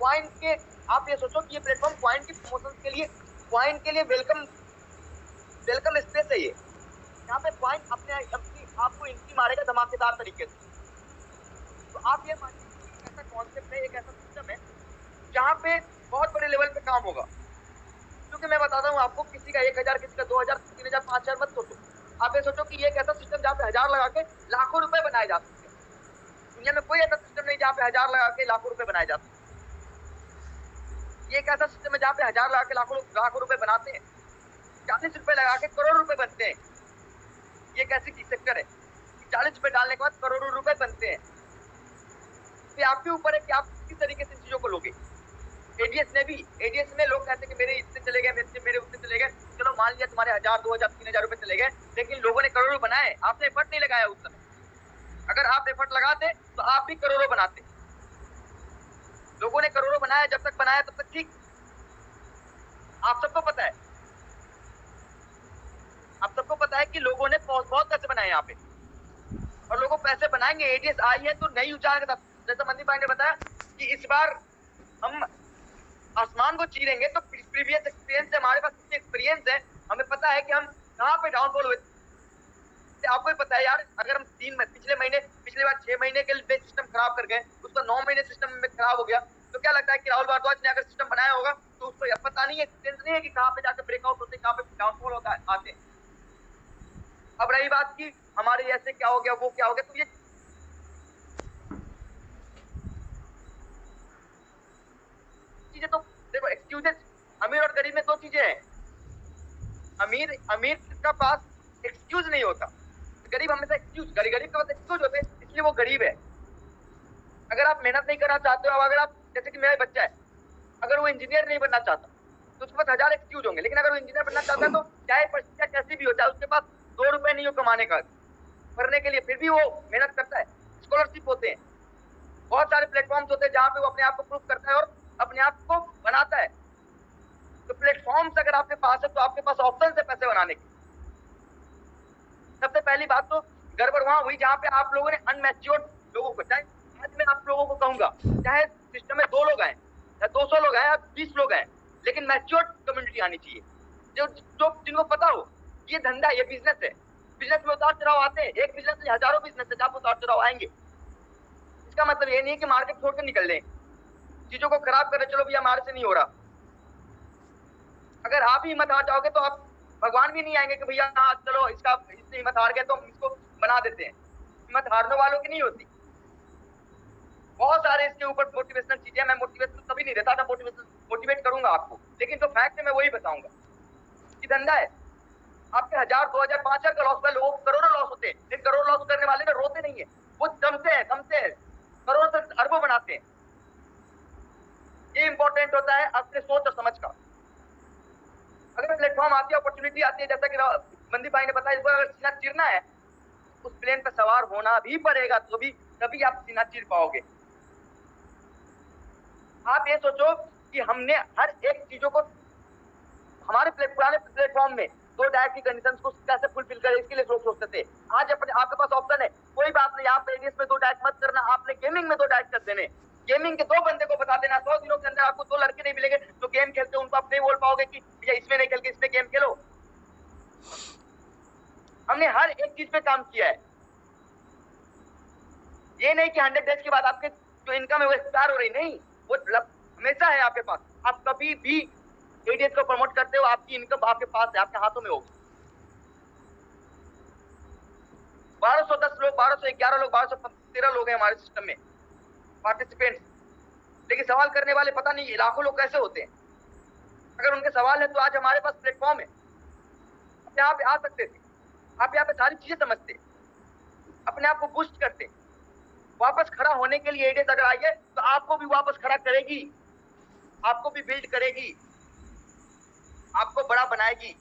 Coin के, आप ये सोचो कि ये प्लेटफॉर्म क्वाइन की प्रमोशन के लिए, क्वाइन के लिए वेलकम स्पेस है ये, यहाँ पे क्वाइन अपने आपको इनकी मारेगा धमाकेदार तरीके से। तो आप ये मानिए कि एक ऐसा कॉन्सेप्ट है, एक ऐसा सिस्टम है जहाँ पे बहुत बड़े लेवल पे काम होगा। क्योंकि मैं बताता हूँ आपको, किसी का 1000, किसी का 2000, 3000, 5000 मत सोचो। आप ये सोचो कि ये एक ऐसा सिस्टम जहाँ पे 1000 लगा के लाखों रुपए बनाए जा सकते हैं। दुनिया में कोई ऐसा सिस्टम नहीं जहाँ पे 1000 लगा के लाखों रुपए बनाए जा सकते हैं। ये एक ऐसा सिस्टम है जहाँ पे 1000 लगा के लाखों रुपए बनाते हैं, 40 रुपए लगा के करोड़ों रुपए बनते हैं। ये कैसी की सेक्टर है, 40 रुपए डालने के बाद करोड़ों रुपए बनते हैं। तो आपके ऊपर है कि आप किस तरीके से चीजों को लोगे। एडीएस में लोग कहते हैं कि मेरे इतने चले गए, मेरे उतने चले गए। चलो मान लिया तुम्हारे 1000, 2000, 3000 रुपए चले गए, लेकिन लोगों ने करोड़ों बनाए, आपने एफर्ट नहीं लगाया उस समय। अगर आप एफर्ट लगाते तो आप भी करोड़ों बनाते। लोगों ने करोड़ों बनाया, जब तक बनाया तब तक ठीक। आप सबको पता है, आप सबको पता है कि लोगों ने बहुत पैसे बनाए यहाँ पे, और लोगों पैसे बनाएंगे। एडीएस आई है तो नई ऊंचाई के साथ, जैसा मनदीप भाई ने बताया कि इस बार हम आसमान को चीरेंगे। तो प्रीवियस एक्सपीरियंस से हमारे पास कितने एक्सपीरियंस है, हमें पता है कि हम कहाँ पे डाउनफॉल हुए। आपको ही पता है यार, अगर हम पिछले बार 6 महीने के लिए सिस्टम खराब कर गए, उसका 9 महीने सिस्टम में खराब हो गया, तो क्या लगता है कि राहुल भारद्वाज ने अगर सिस्टम बनाया होगा तो उसको यह पता नहीं है, एक्सपीरियंस नहीं है कि कहाँ पे जाकर ब्रेकआउट होते हैं, कहाँ पे डाउनफॉल होता है, आते हैं। अब रही बात की हमारे ऐसे क्या हो गया, वो क्या हो गया, तो ये चीजें तो देखो, एक्सक्यूजेस। अमीर और गरीब में 2 चीजें हैं। अमीर का पास एक्सक्यूज नहीं होता, गरीब हमेशा गरीब के पास एक्सक्यूज होते हैं, इसलिए वो गरीब है। अगर आप मेहनत नहीं करना चाहते हो, अगर आप, जैसे कि मेरा बच्चा है, अगर वो इंजीनियर नहीं बनना चाहता तो उसके पास 1000 एक्सक्यूज होंगे, लेकिन अगर वो इंजीनियर बनना चाहता है तो चाहे परिस्थितियां कैसी भी हो, चाहे उसके पास 2 रुपए नहीं हो कमाने का, करने के लिए, फिर भी वो मेहनत करता है। स्कॉलरशिप होते हैं, बहुत सारे प्लेटफॉर्म्स होते हैं जहां पे वो अपने आप को प्रूव करता है और अपने आप को बनाता है। तो प्लेटफॉर्म्स अगर आपके पास है तो आपके पास ऑप्शन है पैसे बनाने के। सबसे पहली बात तो गड़बड़ वहां हुई जहां पे आप लोगों ने अनमैच्योर्ड लोगों को, चाहे आज मैं आप लोगों को कहूंगा, चाहे सिस्टम में 2 लोग आए या 200 लोग आए या 20 लोग आए, लेकिन मैच्योर्ड कम्युनिटी आनी चाहिए, जो जिनको पता हो ये धंधा, ये बिजनेस है। बिजनेस में उतार चढ़ाव आते हैं, एक बिजनेस में हजारों बिजनेस है जहां उतार चढ़ाव आएंगे। इसका मतलब ये नहीं है कि मार्केट छोड़ कर निकल लें, चीजों को खराब कर रहे, चलो भैया हमारे से नहीं हो रहा। अगर आप ही हिम्मत हार जाओगे तो आप, भगवान भी नहीं आएंगे कि भैया हाँ चलो इसने हिम्मत हार गया तो हम इसको बना देते हैं। हिम्मत हारने वालों की नहीं होती। बहुत सारे इसके ऊपर मोटिवेशनल चीजें, मैं मोटिवेशन कभी नहीं देता था, मोटिवेट करूंगा आपको, लेकिन जो फैक्ट है मैं वही बताऊंगा कि धंधा है। आपके 1000, 2000, 5000 का लॉस हुआ, लोगों को करोड़ों लॉस होते हैं, लेकिन करोड़ लॉस करने वाले ना रोते नहीं है, वो दमते हैं, करोड़ से अरबों बनाते हैं। ये इंपॉर्टेंट होता है अपने सोच और समझ का। अगर प्लेटफॉर्म आती है, अपॉर्चुनिटी आती है, जैसा कि मनदीप भाई ने बताया, इसको अगर सीना चीरना है, उस प्लेन पर सवार होना भी पड़ेगा, तो भी तभी आप सीना चीर पाओगे। आप ये सोचो कि हमने हर एक चीजों को हमारे पुराने प्लेटफॉर्म में 2 डायट की कंडीशंस को कैसे फुलफिल करें, इसके लिए सोचते थे। आज आपके पास ऑप्शन है, कोई बात नहीं, आप एडीएस में 2 डायट मत करना, आपने गेमिंग में 2 डायट कर देने। गेमिंग के 2 बंदे को बता देना, 100 दिनों के अंदर आपको 2 लड़के नहीं मिलेंगे जो गेम खेलते, उनको आप नहीं बोल पाओगे कि भैया इसमें नहीं खेल के इसमें गेम खेलो। हमने हर एक चीज पे काम किया है। ये नहीं कि 100 डेज के बाद आपके जो इनकम है वो एक्सपायर हो रही, नहीं, वो हमेशा है आपके पास। आप कभी भी एडीएस को प्रमोट करते हो, आपकी इनकम आपके पास है, आपके हाथों में होगी। 1210 लोग, 1211 लोग, 1213 लोग हैं हमारे सिस्टम में पार्टिसिपेंट्स, लेकिन सवाल करने वाले पता नहीं लाखों लोग कैसे होते हैं। अगर उनके सवाल है तो आज हमारे पास प्लेटफॉर्म है, आप यहाँ पे आ सकते थे, आप यहाँ पे सारी चीजें समझते, अपने आप को बूस्ट करते। वापस खड़ा होने के लिए एडीएस अगर आई है तो आपको भी वापस खड़ा करेगी, आपको भी बिल्ड करेगी, आपको बड़ा बनाएगी।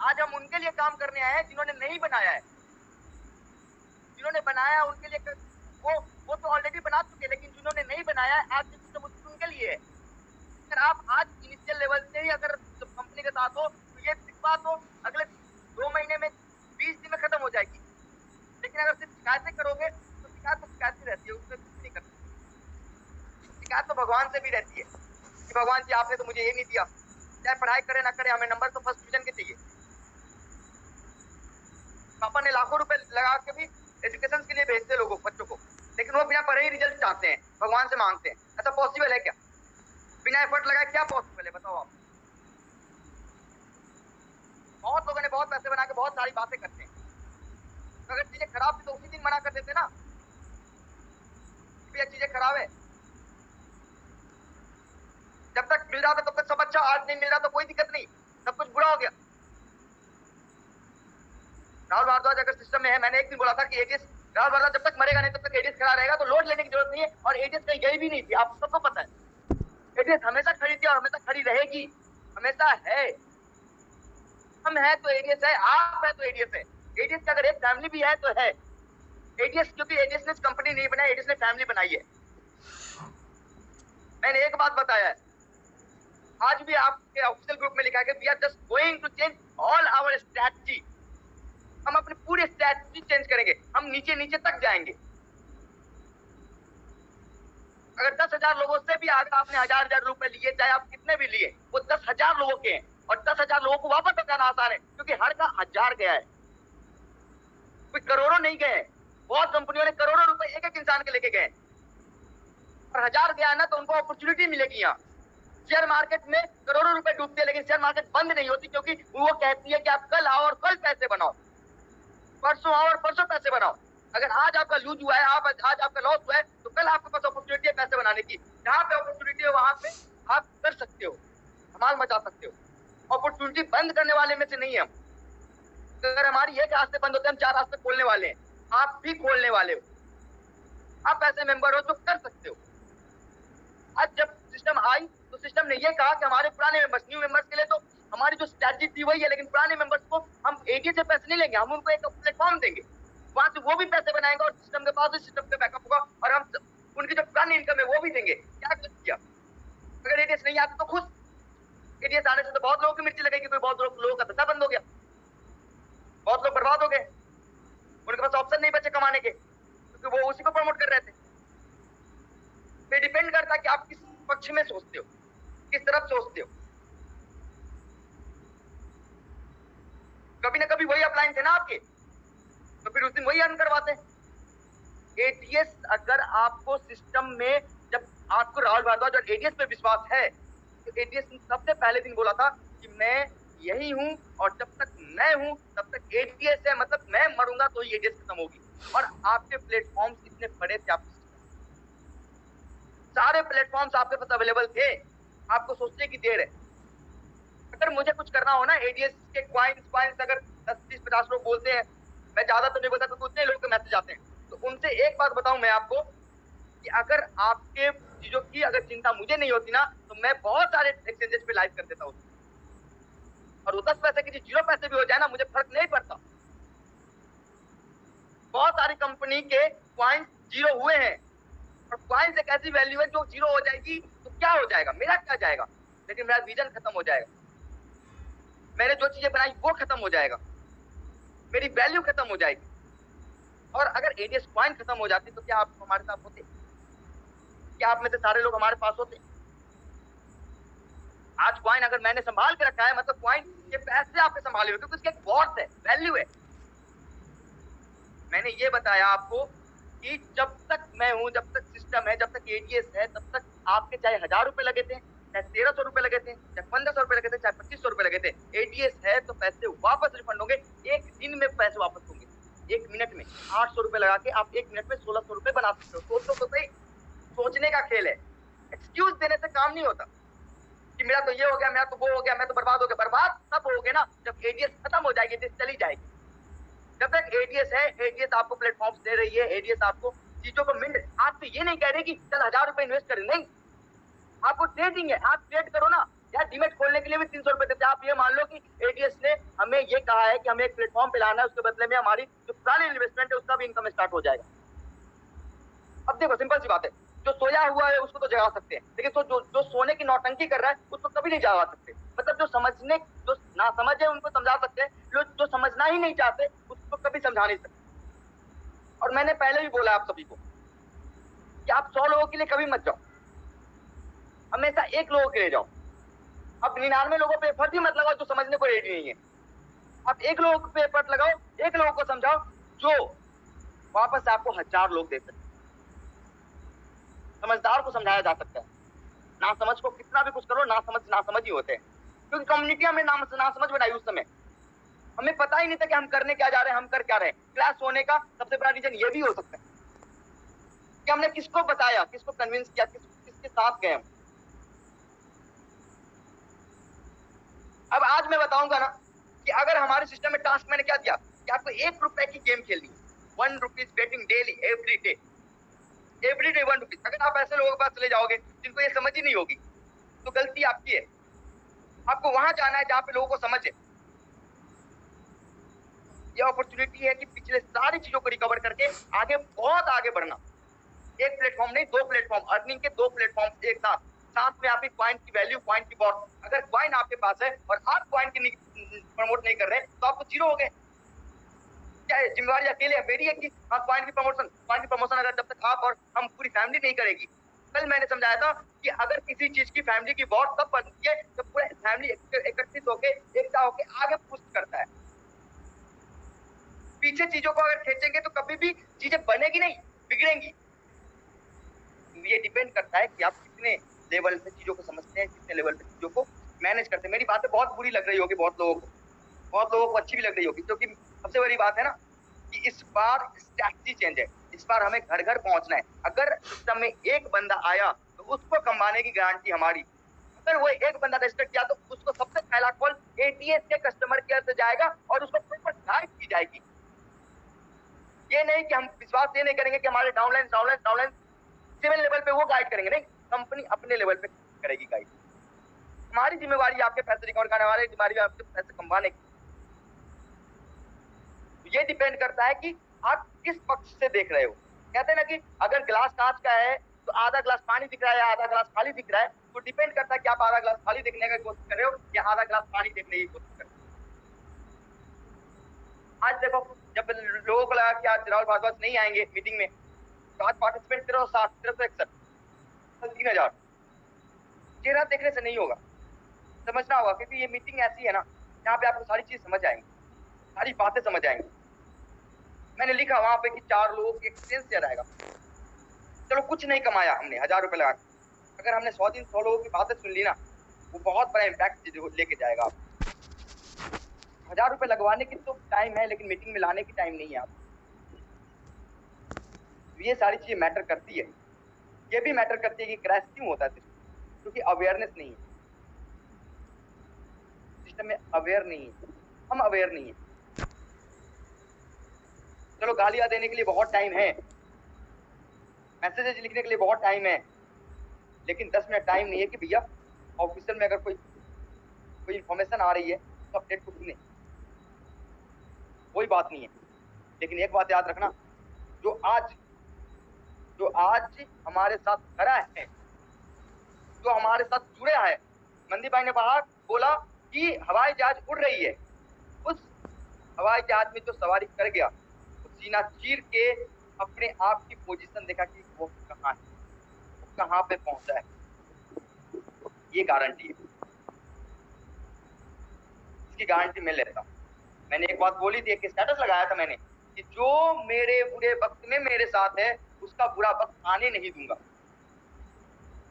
आज हम उनके लिए काम करने आए हैं जिन्होंने नहीं बनाया है। जिन्होंने बनाया उनके लिए वो तो ऑलरेडी बना चुके, लेकिन जिन्होंने नहीं बनाया है आज सिस्टम उनके लिए है। अगर आप आज इनिशियल लेवल से ही अगर कंपनी के साथ हो तो ये बात हो अगले 2 महीने में 20 दिन में खत्म हो जाएगी। लेकिन अगर सिर्फ शिकायतें करोगे तो शिकायत रहती है, उसमें कुछ नहीं करते। शिकायत तो भगवान से भी रहती है कि भगवान जी आपने तो मुझे ये नहीं दिया। चाहे पढ़ाई करे ना करे, हमें नंबर तो फर्स्ट डिवीजन के चाहिए। पापा ने लाखों रुपए लगा के भी एजुकेशन के लिए भेजते लोगों बच्चों को, लेकिन वो बिना पढ़े ही रिजल्ट चाहते हैं, भगवान से मांगते हैं। ऐसा पॉसिबल है क्या? बिना एफर्ट लगाए क्या पॉसिबल है बताओ आप? बहुत लोगों ने बहुत पैसे बना के बहुत सारी बातें करते हैं, तो अगर चीजें खराब थी तो उसी दिन मना कर देते ना, भैया चीजें खराब है। जब तक मिल रहा था तब तक सब अच्छा, आज नहीं मिल रहा तो कोई दिक्कत नहीं, सब कुछ बुरा हो गया। राहुल भारद्वाज अगर सिस्टम में है, मैंने एक दिन बोला था कि एटीएस, राहुल भारद्वाज जब तक मरेगा नहीं तब तक एटीएस खड़ा रहेगा, तो लोड लेने की जरूरत नहीं है। और एटीएस कहीं गई भी नहीं थी, आप सबको पता है। एटीएस हमेशा खड़ी थी और हमेशा खड़ी रहेगी, हमेशा है। हम है तो एटीएस है, आप है तो एटीएस है। एटीएस का अगर एक फैमिली भी है तो है एटीएस, क्योंकि एटीएस ने कंपनी नहीं बनाई, एटीएस ने फैमिली बनाई है। मैंने एक बात बताया है, आज भी आपके ऑफिशियल ग्रुप में लिखा है कि we are just going to change all our strategy. हम अपनी पूरी स्ट्रैटेजी चेंज करेंगे, हम नीचे नीचे तक जाएंगे। अगर 10,000 लोगों से भी अगर आपने 1,000 रुपए लिए, चाहे आप कितने भी लिए, वो 10,000 लोगों के हैं, और 10,000 लोगों को वापस बचाना आसान है, क्योंकि हर का 1,000 गया है, कोई करोड़ों नहीं गए। बहुत कंपनियों ने करोड़ों रुपए एक एक इंसान के लेके गए, और 1,000 गया ना तो उनको अपॉर्चुनिटी मिलेगी। यहाँ शेयर मार्केट में करोड़ों रुपए डूबते हैं, लेकिन शेयर मार्केट बंद नहीं होती, क्योंकि वो कहती है कि आप कल आओ और कल पैसे बनाओ, परसों आओ और परसों पैसे बनाओ। अगर आज आपका लूज हुआ है, आज आपका लॉस हुआ है, तो कल आपके पास अपॉर्चुनिटी है पैसे बनाने की। जहां पे अपॉर्चुनिटी है वहां पे आप कर सकते हो, धमाल मचा सकते हो। अपॉर्चुनिटी बंद करने वाले में से नहीं है हम। अगर हमारी एक रास्ते बंद होते हैं, हम 4 रास्ते खोलने वाले हैं, आप भी खोलने वाले हो। आप ऐसे मेंबर हो जो कर सकते हो। आज जब सिस्टम आई तो सिस्टम ने ये कहा कि हमारे पुराने मेंबर्स, न्यू मेंबर्स के लिए तो हमारी जो स्ट्रैटेजी थी वही है, लेकिन पुराने मेंबर्स को हम एटीएस से पैसे नहीं लेंगे, हम उनको एक प्लेटफॉर्म देंगे, वहां से वो भी पैसे बनाएंगे और सिस्टम के पास भी सिस्टम का बैकअप होगा, और हम उनकी जो पुरानी इनकम है वो भी देंगे। क्या किया? अगर एटीएस नहीं आते तो खुश, एटीएस आने से तो बहुत लोगों की मिर्ची लगेगी, कोई बहुत लोगों का धंधा बंद हो गया, बहुत लोग बर्बाद हो गए, उनके पास ऑप्शन नहीं बचे कमाने के, क्योंकि वो उसी को प्रमोट कर रहे थे। पे डिपेंड करता है कि आप किस पक्ष में सोचते हो, किस तरफ सोचते हो। कभी ना कभी वही अपलाइन थे ना आपके, तो फिर उस दिन वही अर्न करवाते हैं। एटीएस अगर आपको सिस्टम में, जब आपको राहुल भारद्वाज और एटीएस पे विश्वास है, तो एटीएस ने सबसे पहले दिन बोला था कि मैं यही हूं, और जब तक मैं हूं तब तक एटीएस है, मतलब मैं मरूंगा तो ही एटीएस खत्म होगी। और आपके प्लेटफॉर्म्स इतने बड़े थे, आपके सारे प्लेटफॉर्म्स आपके पास अवेलेबल थे, आपको सोचने की देर है। अगर मुझे कुछ करना हो ना, एटीएस के क्वाइंस अगर 10-20-50 लोग बोलते हैं, मैं ज्यादा तो नहीं बोलता, तो उतने लोग के मैसेज आते हैं, तो उनसे एक बात बताऊं मैं आपको कि अगर आपके चीजों की अगर चिंता मुझे नहीं होती ना, तो मैं बहुत सारे एक्सचेंजेस पे लाइव कर देता हूं, और वो 10 पैसे की 0 पैसे भी हो जाए ना, मुझे फर्क नहीं पड़ता। बहुत सारी कंपनी के क्वाइंस 0 हुए हैं, और क्वाइंस एक ऐसी वैल्यू है जो 0 हो जाएगी तो क्या हो जाएगा, मेरा क्या जाएगा, लेकिन मेरा विजन खत्म हो जाएगा, मैंने जो चीजें बनाई वो खत्म हो जाएगा, मेरी वैल्यू खत्म हो जाएगी। और अगर एटीएस क्वाइन खत्म हो जाती तो क्या आप हमारे साथ होते? क्या आप में से सारे लोग हमारे पास होते? आज क्वाइन अगर मैंने संभाल के रखा है, मतलब क्वाइन के पैसे आपके संभाले हुए, क्योंकि उसके एक वर्थ है, वैल्यू है। मैंने ये बताया आपको कि जब तक मैं हूं, जब तक सिस्टम है, जब तक एटीएस है, तब तक आपके चाहे 1,000 रुपए लगे थे, चाहे 1,300 रुपए लगे थे, चाहे 1,500 रुपए लगे थे, चाहे 2,500 रुपए लगे थे, एटीएस है तो पैसे वापस रिफंड होंगे। एक दिन में पैसे वापस होंगे, 1 मिनट में 800 रुपए लगा के आप 1 मिनट में 1,600 रुपए बना सकते हो। सोचो तो सही, सोचने का खेल है, एक्सक्यूज देने से काम नहीं होता कि मेरा तो ये हो गया, मेरा तो वो हो गया, मैं तो बर्बाद हो गया। बर्बाद तब होगे ना जब एटीएस खत्म हो जाएगी, एटीएस चली जाएगी। जब तक एटीएस है, एटीएस आपको प्लेटफॉर्म्स दे रही है, एटीएस आपको चीजों को मिल, आप तो ये नहीं कह रहे कि चल 1,000 रुपए इन्वेस्ट करें, नहीं, आपको ट्रेडिंग है, आप ट्रेड करो ना यार। डीमेट खोलने के लिए भी 300 रुपए देते हैं। आप ये मान लो कि एटीएस ने हमें ये कहा है कि हमें एक प्लेटफॉर्म पे लाना है, उसके बदले में हमारी जो पुरानी इन्वेस्टमेंट है उसका भी इनकम स्टार्ट हो जाएगा। अब देखो सिंपल सी बात है, जो सोया हुआ है उसको तो जगा सकते हैं, लेकिन तो जो सोने की नौटंकी कर रहा है उसको कभी नहीं जगा सकते। मतलब जो ना समझ है उनको समझा सकते हैं, जो समझना ही नहीं चाहते उसको कभी समझा नहीं सकते। और मैंने पहले भी बोला आप सभी को कि आप 100 लोगों के लिए कभी मत जाओ, हमेशा एक लोगों के लिए जाओ। अब 99 लोगों पे एफर्ट ही मत लगाओ जो समझने को रेडी नहीं है। आप एक लोगों पे एफर्ट लगाओ, एक लोगों को समझाओ जो वापस आपको 1000 लोग दे सकते। समझदार को समझाया जा सकता है, ना समझ को कितना भी कुछ करो, ना समझ ही होते हैं। क्योंकि कम्युनिटी हमने ना समझ बनाई उस समय, हमें पता ही नहीं था कि हम करने क्या जा रहे हैं, हम कर क्या रहे हैं। क्लास होने का सबसे बड़ा रीजन ये भी हो सकता है कि हमने किसको बताया, किसको कन्विंस किया, किसके साथ गए हम। अब आज मैं बताऊंगा ना कि अगर हमारे सिस्टम में टास्क मैंने क्या दिया कि आपको 1 रुपए की गेम खेलनी है, 1 rupees betting daily every day 1 rupees. अगर आप ऐसे लोगों के पास चले जाओगे जिनको ये समझ ही नहीं होगी तो गलती आपकी है। आपको वहां जाना है जहां पे लोगों को समझ है। ये अपॉर्चुनिटी है कि पिछले सारी चीजों को रिकवर करके आगे बहुत आगे बढ़ना। एक प्लेटफॉर्म नहीं, 2 प्लेटफॉर्म, अर्निंग के 2 प्लेटफॉर्म एक साथ। साथ में आपकी कॉइन की वैल्यू, कॉइन की बॉट। अगर कॉइन आपके पास है और आप कॉइन की प्रमोट नहीं कर रहे तो आपको जीरो हो गए। क्या है जिम्मेवारी अकेले है मेरी है कि हाँ कॉइन की प्रमोशन अगर जब तक आप और हम पूरी फैमिली नहीं करेगी। कल मैंने समझाया था कि अगर किसी चीज की फैमिली की बॉट तब बनती है जब पूरा फैमिली एकत्रित होकर एकता होकर आगे पुश करता है। पीछे चीजों को अगर खींचेंगे तो कभी भी चीजें बनेगी नहीं, बिगड़ेंगी। ये डिपेंड करता है कि आप कितने लेवल पे चीजों को समझते हैं, कितने लेवल पे चीजों को मैनेज करते हैं। मेरी बातें बहुत बुरी लग रही होगी बहुत लोगों को अच्छी भी लग रही होगी, क्योंकि सबसे बड़ी बात है ना कि इस बार स्ट्रैटेजी चेंज है। इस बार हमें घर घर पहुंचना है। अगर सिस्टम में एक बंदा आया तो उसको कमाने की गारंटी हमारी। अगर वो एक बंदा रजिस्टर किया तो उसको सबसे पहला कॉल एटीएस के कस्टमर केयर से जाएगा और उसको प्रॉपर गाइड की जाएगी। ये नहीं कि हम विश्वास ये नहीं करेंगे कि हमारे डाउनलाइन सिविल लेवल पे वो गाइड करेंगे, नहीं, कंपनी अपने लेवल पे करेगी गाइड। हमारी जिम्मेवारी आपके पैसे रिकवर करने, हमारी जिम्मेवारी आपके पैसे कमाने की। ये डिपेंड करता है कि आप किस पक्ष से देख रहे हो। कहते हैं ना कि अगर गिलास कांच का है तो आधा गिलास पानी दिख रहा है या आधा गिलास खाली दिख रहा है, तो डिपेंड करता है कि आप आधा गिलास खाली देखने की कोशिश कर रहे हो या आधा गिलास पानी देखने की कोशिश कर रहे हो। आज देखो, जब लोगों को लगा कि आज राहुल भारद्वाज नहीं आएंगे मीटिंग में, तो आज पार्टिसिपेंट सिर्फ 161, 3000। चेहरा देखने से नहीं होगा, समझना होगा, क्योंकि ये मीटिंग ऐसी है ना जहाँ पे आपको सारी चीज समझ आएंगी, सारी बातें समझ आएंगी। मैंने लिखा वहां पे कि 4 लोगों की एक्सपीरियंस शेयर आएगा। चलो कुछ नहीं कमाया हमने 1000 रुपए लगा, अगर हमने 100 दिन 100 लोगों की बातें सुन ली ना, वो बहुत बड़ा इम्पैक्ट लेके जाएगा आप। 1000 रुपए लगवाने की तो टाइम है, लेकिन मीटिंग में लाने की टाइम नहीं है आप। ये सारी चीजें मैटर करती है। ये भी मैटर करती है कि क्रैश क्यों होता है सिस्टम, क्योंकि अवेयरनेस नहीं है सिस्टम में, अवेयर नहीं है, हम अवेयर नहीं है। चलो गालियां देने के लिए बहुत टाइम है, मैसेजेस लिखने के लिए बहुत टाइम है, लेकिन 10 मिनट टाइम नहीं है कि भैया ऑफिशियल में अगर कोई इंफॉर्मेशन आ रही है तो अपडेट को सुने। कोई बात नहीं है, लेकिन एक बात याद रखना, जो आज हमारे साथ खड़ा है, जो हमारे साथ जुड़ा है। मंदी भाई ने बोला कि हवाई जहाज उड़ रही है, उस हवाई जहाज में जो सवारी कर गया वो सीना चीर के अपने आप की पोजीशन देखा कि वो कहाँ है, वो कहाँ पे पहुंचा है। ये गारंटी है, इसकी गारंटी मैं लेता हूँ। मैंने एक बात बोली थी, एक स्टेटस लगाया था मैंने कि जो मेरे बुरे वक्त में मेरे साथ है उसका बुरा वक्त आने नहीं दूंगा।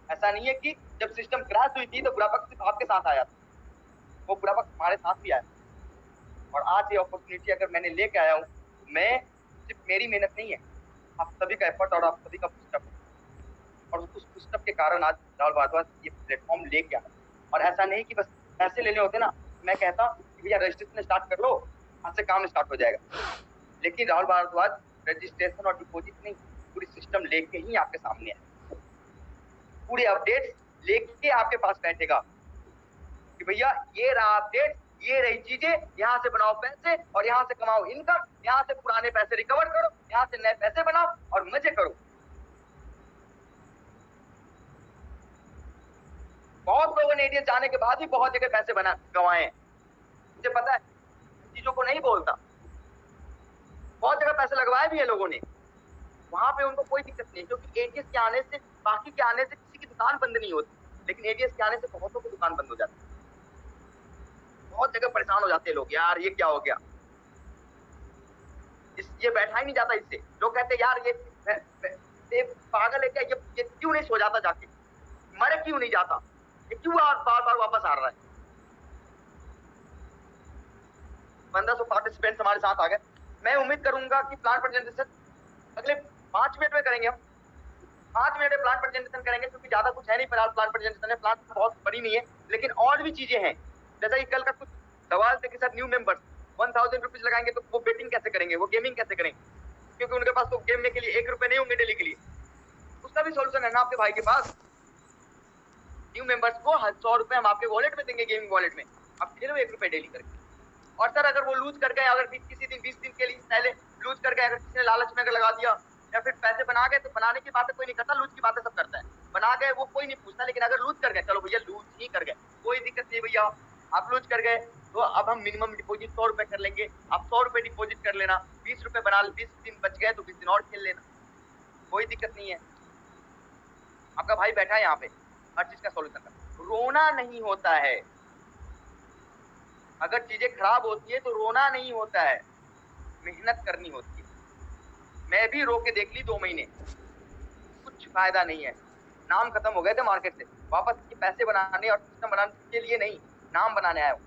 ऐसा नहीं है कि जब सिस्टम क्रैश हुई थी तो बुरा वक्त सिर्फ आपके साथ आया था, वो बुरा वक्त हमारे साथ भी आया। और आज ये अपॉर्चुनिटी अगर मैंने लेके आया हूँ, मैं सिर्फ मेरी मेहनत नहीं है, आप सभी का एफर्ट और आप सभी का पुशअप है। और उस पुशअप के कारण आज राहुल भारद्वाज ये प्लेटफॉर्म लेके आया। और ऐसा नहीं कि बस पैसे लेने होते ना, मैं कहता कि भैया रजिस्ट्रेशन स्टार्ट कर लो, आज से काम स्टार्ट हो जाएगा। लेकिन राहुल भारद्वाज रजिस्ट्रेशन और डिपॉजिट नहीं, पूरी सिस्टम लेके ही आपके सामने है, पूरे अपडेट लेके आपके पास बैठेगा कि भैया ये रहा अपडेट, ये रही चीजें, यहाँ से बनाओ पैसे और यहाँ से कमाओ इनकम, यहाँ से पुराने पैसे रिकवर करो, यहाँ से नए पैसे बनाओ और मजे करो। बहुत लोगों ने एटीएस जाने के बाद भी बहुत जगह पैसे गंवाए, मुझे पता है, चीजों को नहीं बोलता। बहुत जगह पैसे लगवाए भी है लोगों ने, वहां पे उनको कोई दिक्कत नहीं, क्योंकि एटीएस के आने से, बाकी के आने से किसी की दुकान बंद नहीं होती। लेकिन एबीएस के आने से बहुतों की दुकान बंद हो जाती है, बहुत जगह परेशान हो जाते हैं लोग, यार ये क्या हो गया, ये बैठा ही नहीं जाता इससे। लोग कहते हैं यार ये पागल है क्या, ये क्यों नहीं सो जाता जाके, मरे क्यों नहीं जाता, ये क्यों बार बार वापस आ रहा है। 1500 पार्टिसिपेंट्स हमारे साथ आ गए। मैं उम्मीद करूंगा कि प्लांट प्रेजेंटेशन अगले 5 मिनट में करेंगे, हम 5 मिनट में प्लांट प्रेजेंटेशन करेंगे, क्योंकि ज्यादा कुछ है नहीं फिलहाल प्लांट प्रेजेंटेशन है, प्लांट बहुत बड़ी नहीं है, लेकिन और भी चीजें हैं। जैसा कि कल का कुछ सवाल थे कि सर न्यू मेंबर्स 1000 रुपीज लगाएंगे तो वो बेटिंग कैसे करेंगे, वो गेमिंग कैसे करेंगे, क्योंकि उनके पास तो गेम के लिए 1 रुपए नहीं होंगे डेली के लिए। उसका भी सोल्यूशन है ना आपके भाई के पास। न्यू मेंबर्स को 100 रुपए हम आपके वॉलेट में देंगे, गेमिंग वॉलेट में, आप खेलो 1 रुपए डेली करके। और सर अगर वो लूज कर गए, अगर किसी दिन 20 दिन के लिए पहले लूज कर गए, अगर किसी ने लालच में अगर लगा दिया या फिर पैसे बना गए, तो बनाने की बातें कोई नहीं करता, लूज की बातें सब करता है। बना गए वो कोई नहीं पूछता, लेकिन अगर लूज कर गए, चलो भैया लूज ही कर गए, कोई दिक्कत नहीं भैया, आप लूज कर गए तो अब हम मिनिमम डिपोजिट 100 रुपए कर लेंगे, आप 100 रुपए डिपोजिट कर लेना, 20 रुपए बना, 20 दिन बच गए तो 20 दिन और खेल लेना, कोई दिक्कत नहीं है। आपका भाई बैठा है यहाँ पे, हर चीज का सोल्यूशन कर, रोना नहीं होता है, अगर चीजें खराब होती है तो रोना नहीं होता है, मेहनत करनी होती है। मैं भी रो के देख ली 2 महीने, कुछ फायदा नहीं है, नाम खत्म हो गए थे मार्केट से, वापस ये पैसे बनाने और सिस्टम बनाने के लिए नहीं, नाम बनाने आया हूँ,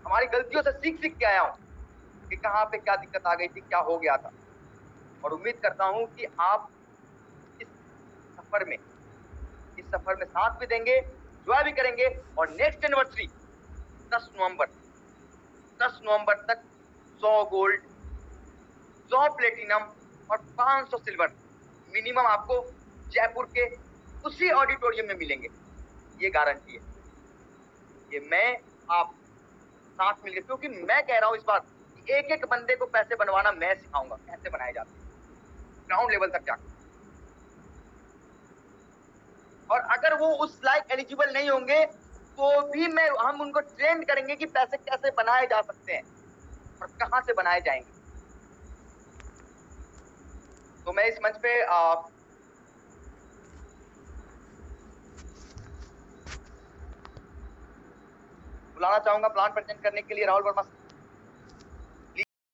हमारी गलतियों से सीख सीख के आया हूँ कि कहाँ पे क्या दिक्कत आ गई थी, क्या हो गया था। और उम्मीद करता हूँ कि आप इस सफर में साथ भी देंगे, एंजॉय भी करेंगे, और नेक्स्ट एनिवर्सरी 10 नवंबर तक 100 गोल्ड, 100 प्लेटिनम और 500 सिल्वर मिनिमम आपको जयपुर के उसी ऑडिटोरियम में मिलेंगे, ये गारंटी है। ये मैं आप साथ मिलकर, क्योंकि मैं कह रहा हूं इस बार एक एक बंदे को पैसे बनवाना मैं सिखाऊंगा, कैसे बनाए जाते हैं ग्राउंड लेवल तक जाकर। और अगर वो उस लायक एलिजिबल नहीं होंगे तो भी हम उनको ट्रेन करेंगे कि पैसे कैसे बनाए जा सकते हैं और कहां से बनाए जाएंगे। तो मैं इस मंच पे बुलाना चाहूंगा प्लान प्रेजेंट करने के लिए राहुल वर्मा।